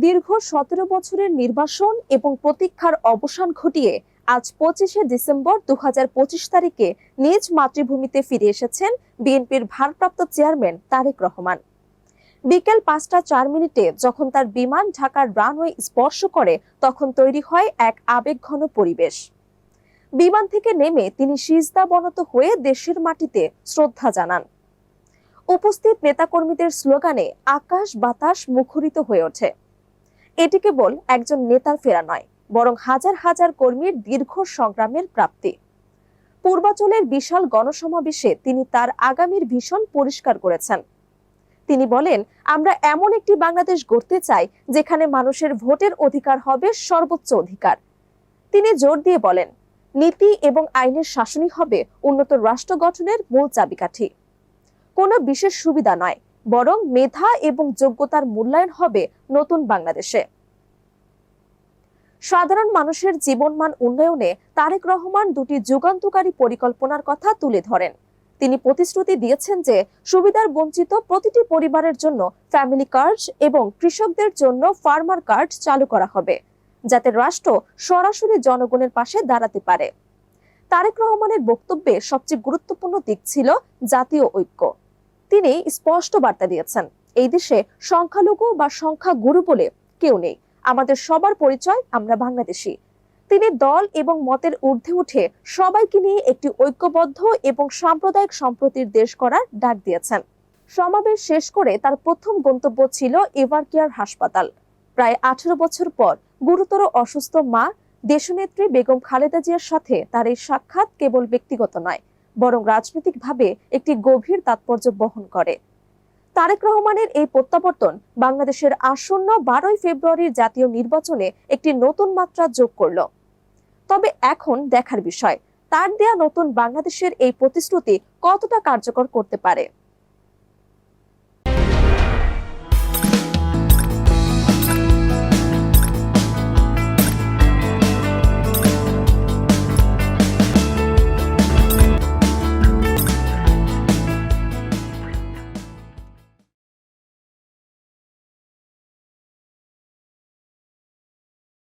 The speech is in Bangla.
দীর্ঘ ১৭ বছরের নির্বাসন এবং প্রতীক্ষার অবসান ঘটিয়ে আজ ২৫শে ডিসেম্বর ২০২৫ তারিখে নিজ মাতৃভূমিতে ফিরে এসেছেন বিএনপির ভারপ্রাপ্ত চেয়ারম্যান তারেক রহমান। বিকেল ৫টা ৪ মিনিটে যখন তার বিমান ঢাকার রানওয়ে স্পর্শ করে তখন তৈরি হয় এক আবেগঘন পরিবেশ। বিমান থেকে নেমে তিনি সিজদাবনত হয়ে দেশের মাটিতে শ্রদ্ধা জানান। উপস্থিত নেতাকর্মীদের স্লোগানে আকাশ বাতাস মুখরিত হয়ে ওঠে। এটি কেবল একজন নেতার ফেরা নয়, বরং হাজার হাজার কর্মীর দীর্ঘ সংগ্রামের প্রাপ্তি। পূর্বাঞ্চলের বিশাল গণসমাবেশে তিনি তার আগামীর ভিশন পরিষ্কার করেছেন। তিনি বলেন, আমরা এমন একটি বাংলাদেশ গড়তে চাই যেখানে মানুষের ভোটের অধিকার হবে সর্বোচ্চ অধিকার। তিনি জোর দিয়ে বলেন, নীতি এবং আইনের শাসনই হবে উন্নত রাষ্ট্র গঠনের মূল চাবিকাঠি। কোনো বিশেষ সুবিধা নয়, বরং মেধা এবং যোগ্যতার মূল্যায়ন হবে নতুন বাংলাদেশে। সাধারণ মানুষের জীবনমান উন্নয়নে তারেক রহমান দুটি যুগান্তকারী পরিকল্পনার কথা তুলে ধরেন। তিনি প্রতিশ্রুতি দিয়েছেন যে সুবিধার বঞ্চিত প্রতিটি পরিবারের জন্য ফ্যামিলি কার্ড এবং কৃষকদের জন্য ফার্মার কার্ড চালু করা হবে, যাতে রাষ্ট্র সরাসরি জনগণের পাশে দাঁড়াতে পারে। তারেক রহমানের বক্তব্যে সবচেয়ে গুরুত্বপূর্ণ দিক ছিল জাতীয় ঐক্য। তিনি স্পষ্ট বার্তা দিয়েছেন, এই দেশে সংখ্যালঘু বা সংখ্যাগুরু বলে কেউ নেই, আমাদের সবার পরিচয় আমরা বাংলাদেশী। তিনি দল এবং মতের ঊর্ধ্বে উঠে সবাইকে নিয়ে একটি ঐক্যবদ্ধ এবং সাম্প্রদায়িক সম্প্রীতির দেশ করার ডাক দিয়েছেন। সমাবেশ শেষ করে তার প্রথম গন্তব্য ছিল এভারকেয়ার হাসপাতাল। প্রায় 18 বছর পর গুরুতর অসুস্থ মা দেশনেত্রী বেগম খালেদা জিয়ার সাথে তার এই সাক্ষাৎ কেবল ব্যক্তিগত নয়, বরং রাজনৈতিকভাবে একটি গভীর তাৎপর্য বহন করে। তারেক রহমানের এই প্রত্যাবর্তন বাংলাদেশের আসন্ন 12ই ফেব্রুয়ারির জাতীয় নির্বাচনে একটি নতুন মাত্রা যোগ করল। তবে এখন দেখার বিষয়, তার দেয়া নতুন বাংলাদেশের এই প্রতিশ্রুতি কতটা কার্যকর করতে পারে।